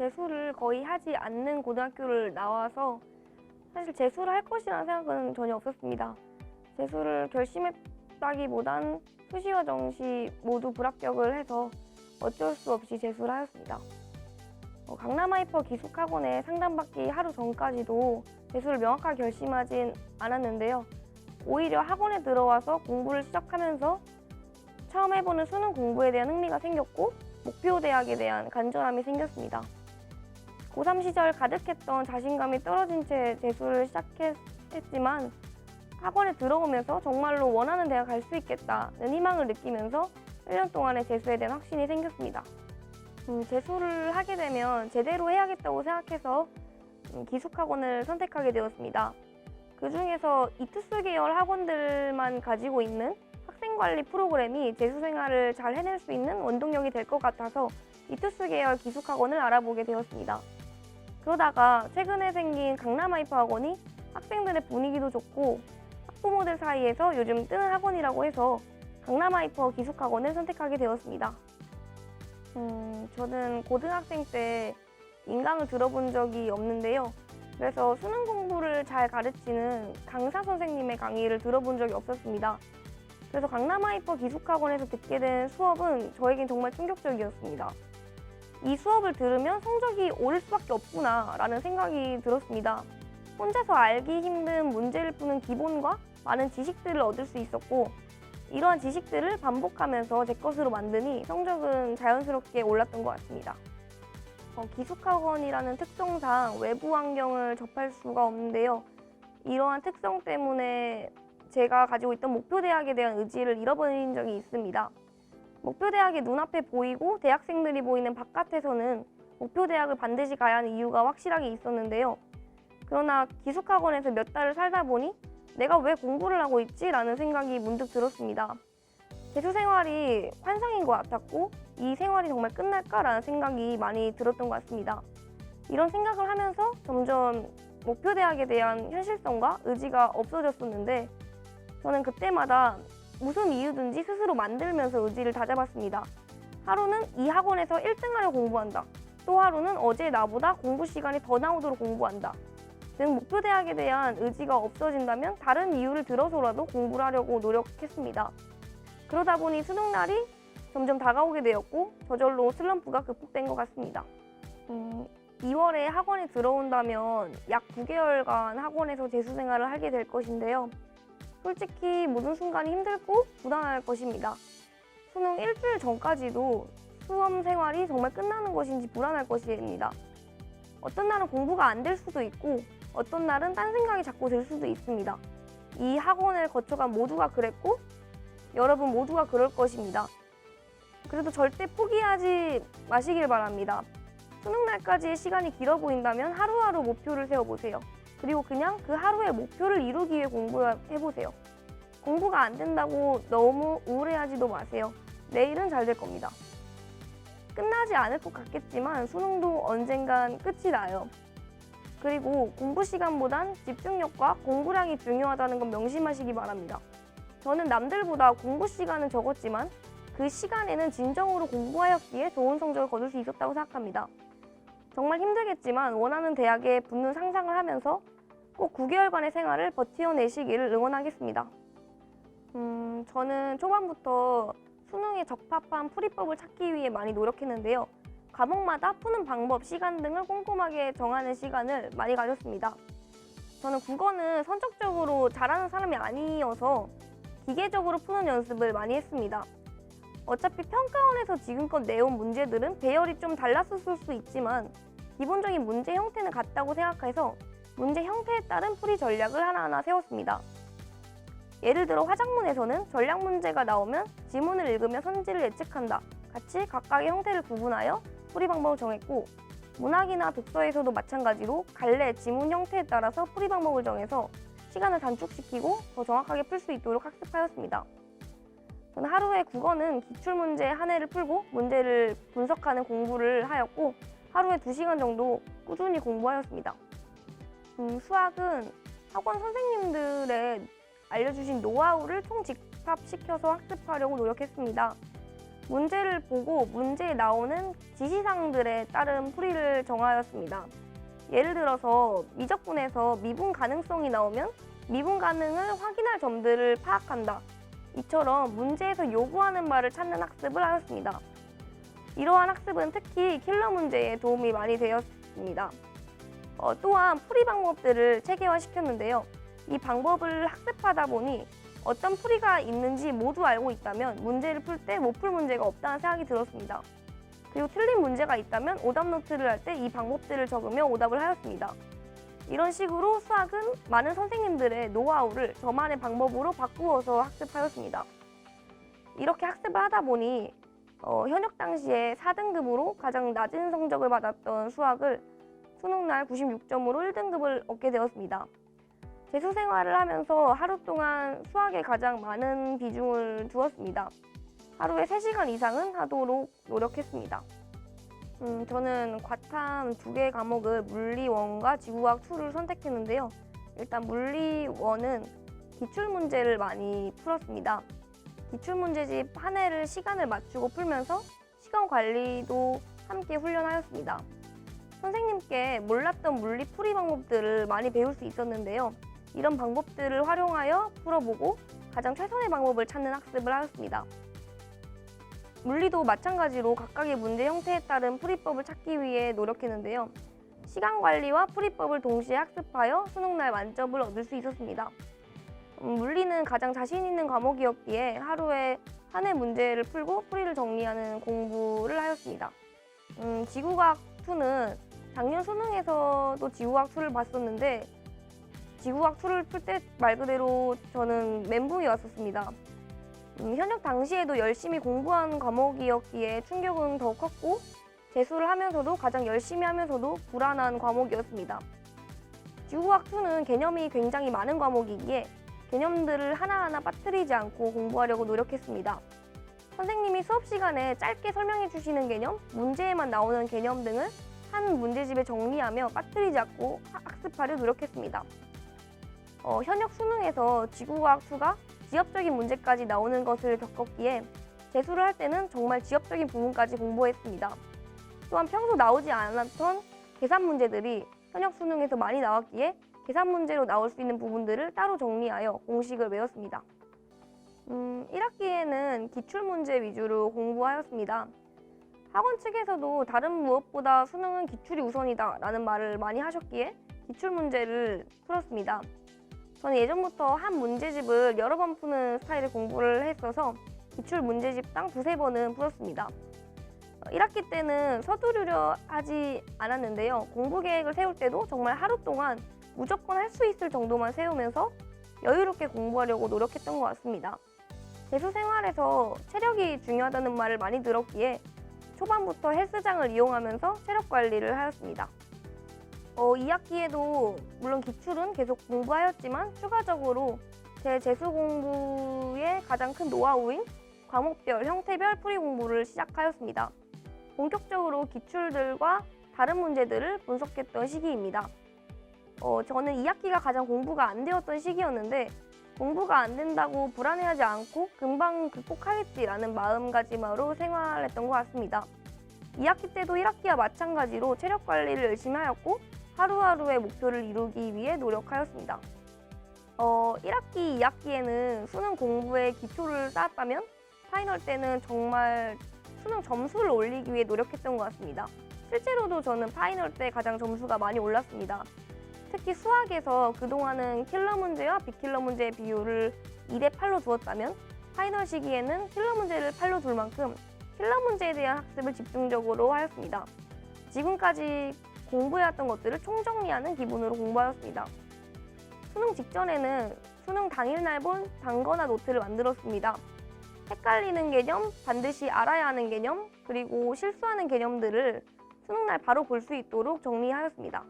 재수를 거의 하지 않는 고등학교를 나와서 사실 재수를 할 것이라는 생각은 전혀 없었습니다. 재수를 결심했다기보단 수시와 정시 모두 불합격을 해서 어쩔 수 없이 재수를 하였습니다. 강남하이퍼 기숙학원에 상담받기 하루 전까지도 재수를 명확하게 결심하진 않았는데요. 오히려 학원에 들어와서 공부를 시작하면서 처음 해보는 수능 공부에 대한 흥미가 생겼고 목표 대학에 대한 간절함이 생겼습니다. 고3 시절 가득했던 자신감이 떨어진 채 재수를 시작했지만 학원에 들어오면서 정말로 원하는 대학 갈 수 있겠다는 희망을 느끼면서 1년 동안의 재수에 대한 확신이 생겼습니다. 재수를 하게 되면 제대로 해야겠다고 생각해서 기숙학원을 선택하게 되었습니다. 그 중에서 이투스 계열 학원들만 가지고 있는 학생관리 프로그램이 재수 생활을 잘 해낼 수 있는 원동력이 될 것 같아서 이투스 계열 기숙학원을 알아보게 되었습니다. 그러다가 최근에 생긴 강남하이퍼 학원이 학생들의 분위기도 좋고 학부모들 사이에서 요즘 뜨는 학원이라고 해서 강남하이퍼 기숙학원을 선택하게 되었습니다. 저는 고등학생 때 인강을 들어본 적이 없는데요. 그래서 수능 공부를 잘 가르치는 강사 선생님의 강의를 들어본 적이 없었습니다. 그래서 강남하이퍼 기숙학원에서 듣게 된 수업은 저에겐 정말 충격적이었습니다. 이 수업을 들으면 성적이 오를 수밖에 없구나 라는 생각이 들었습니다. 혼자서 알기 힘든 문제를 푸는 기본과 많은 지식들을 얻을 수 있었고 이러한 지식들을 반복하면서 제 것으로 만드니 성적은 자연스럽게 올랐던 것 같습니다. 기숙학원이라는 특성상 외부 환경을 접할 수가 없는데요. 이러한 특성 때문에 제가 가지고 있던 목표 대학에 대한 의지를 잃어버린 적이 있습니다. 목표 대학이 눈앞에 보이고 대학생들이 보이는 바깥에서는 목표 대학을 반드시 가야 하는 이유가 확실하게 있었는데요. 그러나 기숙학원에서 몇 달을 살다 보니 내가 왜 공부를 하고 있지? 라는 생각이 문득 들었습니다. 재수 생활이 환상인 것 같았고 이 생활이 정말 끝날까라는 생각이 많이 들었던 것 같습니다. 이런 생각을 하면서 점점 목표 대학에 대한 현실성과 의지가 없어졌었는데 저는 그때마다 무슨 이유든지 스스로 만들면서 의지를 다잡았습니다. 하루는 이 학원에서 1등하려 공부한다. 또 하루는 어제 나보다 공부 시간이 더 나오도록 공부한다. 등 목표 대학에 대한 의지가 없어진다면 다른 이유를 들어서라도 공부를 하려고 노력했습니다. 그러다 보니 수능날이 점점 다가오게 되었고 저절로 슬럼프가 극복된 것 같습니다. 2월에 학원에 들어온다면 약 9개월간 학원에서 재수 생활을 하게 될 것인데요. 솔직히 모든 순간이 힘들고 부담할 것입니다. 수능 일주일 전까지도 수험 생활이 정말 끝나는 것인지 불안할 것입니다. 어떤 날은 공부가 안 될 수도 있고 어떤 날은 딴 생각이 자꾸 들 수도 있습니다. 이 학원을 거쳐간 모두가 그랬고 여러분 모두가 그럴 것입니다. 그래도 절대 포기하지 마시길 바랍니다. 수능날까지의 시간이 길어 보인다면 하루하루 목표를 세워보세요. 그리고 그냥 그 하루의 목표를 이루기 위해 공부해보세요. 공부가 안 된다고 너무 우울해하지도 마세요. 내일은 잘 될 겁니다. 끝나지 않을 것 같겠지만 수능도 언젠간 끝이 나요. 그리고 공부 시간보단 집중력과 공부량이 중요하다는 건 명심하시기 바랍니다. 저는 남들보다 공부 시간은 적었지만 그 시간에는 진정으로 공부하였기에 좋은 성적을 거둘 수 있었다고 생각합니다. 정말 힘들겠지만 원하는 대학에 붙는 상상을 하면서 꼭 9개월간의 생활을 버텨내시기를 응원하겠습니다. 저는 초반부터 수능에 적합한 풀이법을 찾기 위해 많이 노력했는데요. 과목마다 푸는 방법, 시간 등을 꼼꼼하게 정하는 시간을 많이 가졌습니다. 저는 국어는 성적적으로 잘하는 사람이 아니어서 기계적으로 푸는 연습을 많이 했습니다. 어차피 평가원에서 지금껏 내온 문제들은 배열이 좀 달랐을 수 있지만 기본적인 문제 형태는 같다고 생각해서 문제 형태에 따른 풀이 전략을 하나하나 세웠습니다. 예를 들어 화작문에서는 전략 문제가 나오면 지문을 읽으며 선지를 예측한다. 같이 각각의 형태를 구분하여 풀이 방법을 정했고 문학이나 독서에서도 마찬가지로 갈래, 지문 형태에 따라서 풀이 방법을 정해서 시간을 단축시키고 더 정확하게 풀 수 있도록 학습하였습니다. 저는 하루에 국어는 기출문제 한 해를 풀고 문제를 분석하는 공부를 하였고 하루에 2시간 정도 꾸준히 공부하였습니다. 수학은 학원 선생님들의 알려주신 노하우를 총집합시켜서 학습하려고 노력했습니다. 문제를 보고 문제에 나오는 지시사항들에 따른 풀이를 정하였습니다. 예를 들어서 미적분에서 미분 가능성이 나오면 미분 가능을 확인할 점들을 파악한다. 이처럼 문제에서 요구하는 바를 찾는 학습을 하였습니다. 이러한 학습은 특히 킬러 문제에 도움이 많이 되었습니다. 또한 풀이 방법들을 체계화시켰는데요. 이 방법을 학습하다 보니 어떤 풀이가 있는지 모두 알고 있다면 문제를 풀 때 못 풀 문제가 없다는 생각이 들었습니다. 그리고 틀린 문제가 있다면 오답 노트를 할 때 이 방법들을 적으며 오답을 하였습니다. 이런 식으로 수학은 많은 선생님들의 노하우를 저만의 방법으로 바꾸어서 학습하였습니다. 이렇게 학습을 하다 보니 현역 당시에 4등급으로 가장 낮은 성적을 받았던 수학을 수능날 96점으로 1등급을 얻게 되었습니다. 재수 생활을 하면서 하루 동안 수학에 가장 많은 비중을 두었습니다. 하루에 3시간 이상은 하도록 노력했습니다. 저는 과탐 2개 과목을 물리 1과 지구과학 2를 선택했는데요. 일단 물리 1은 기출문제를 많이 풀었습니다. 기출문제집 한 해를 시간을 맞추고 풀면서 시간 관리도 함께 훈련하였습니다. 선생님께 몰랐던 물리 풀이 방법들을 많이 배울 수 있었는데요. 이런 방법들을 활용하여 풀어보고 가장 최선의 방법을 찾는 학습을 하였습니다. 물리도 마찬가지로 각각의 문제 형태에 따른 풀이법을 찾기 위해 노력했는데요. 시간 관리와 풀이법을 동시에 학습하여 수능날 만점을 얻을 수 있었습니다. 물리는 가장 자신 있는 과목이었기에 하루에 한 해 문제를 풀고 풀이를 정리하는 공부를 하였습니다. 지구과학 2는 작년 수능에서도 지구과학 2를 봤었는데 지구과학 2를 풀 때 말 그대로 저는 멘붕이 왔었습니다. 현역 당시에도 열심히 공부한 과목이었기에 충격은 더 컸고 재수를 하면서도 가장 열심히 하면서도 불안한 과목이었습니다. 지구과학 2는 개념이 굉장히 많은 과목이기에 개념들을 하나하나 빠뜨리지 않고 공부하려고 노력했습니다. 선생님이 수업 시간에 짧게 설명해 주시는 개념, 문제에만 나오는 개념 등을 한 문제집에 정리하며 빠뜨리지 않고 학습하려 노력했습니다. 현역 수능에서 지구과학 2가 지엽적인 문제까지 나오는 것을 겪었기에 재수를 할 때는 정말 지엽적인 부분까지 공부했습니다. 또한 평소 나오지 않았던 계산 문제들이 현역 수능에서 많이 나왔기에 계산 문제로 나올 수 있는 부분들을 따로 정리하여 공식을 외웠습니다. 1학기에는 기출문제 위주로 공부하였습니다. 학원 측에서도 다른 무엇보다 수능은 기출이 우선이다 라는 말을 많이 하셨기에 기출문제를 풀었습니다. 저는 예전부터 한 문제집을 여러 번 푸는 스타일의 공부를 했어서 기출 문제집당 2~3번은 풀었습니다. 1학기 때는 서두르려 하지 않았는데요. 공부 계획을 세울 때도 정말 하루 동안 무조건 할 수 있을 정도만 세우면서 여유롭게 공부하려고 노력했던 것 같습니다. 재수 생활에서 체력이 중요하다는 말을 많이 들었기에 초반부터 헬스장을 이용하면서 체력 관리를 하였습니다. 2학기에도 물론 기출은 계속 공부하였지만 추가적으로 제 재수 공부의 가장 큰 노하우인 과목별, 형태별 풀이 공부를 시작하였습니다. 본격적으로 기출들과 다른 문제들을 분석했던 시기입니다. 저는 2학기가 가장 공부가 안 되었던 시기였는데 공부가 안 된다고 불안해하지 않고 금방 극복하겠지라는 마음가짐으로 생활했던 것 같습니다. 2학기 때도 1학기와 마찬가지로 체력 관리를 열심히 하였고 하루하루의 목표를 이루기 위해 노력하였습니다. 1학기, 2학기에는 수능 공부에 기초를 쌓았다면 파이널 때는 정말 수능 점수를 올리기 위해 노력했던 것 같습니다. 실제로도 저는 파이널 때 가장 점수가 많이 올랐습니다. 특히 수학에서 그동안은 킬러 문제와 비킬러 문제의 비율을 2대8로 두었다면 파이널 시기에는 킬러 문제를 8로 둘 만큼 킬러 문제에 대한 학습을 집중적으로 하였습니다. 지금까지 공부해왔던 것들을 총정리하는 기분으로 공부하였습니다. 수능 직전에는 수능 당일날 본 단거나 노트를 만들었습니다. 헷갈리는 개념, 반드시 알아야 하는 개념, 그리고 실수하는 개념들을 수능날 바로 볼 수 있도록 정리하였습니다.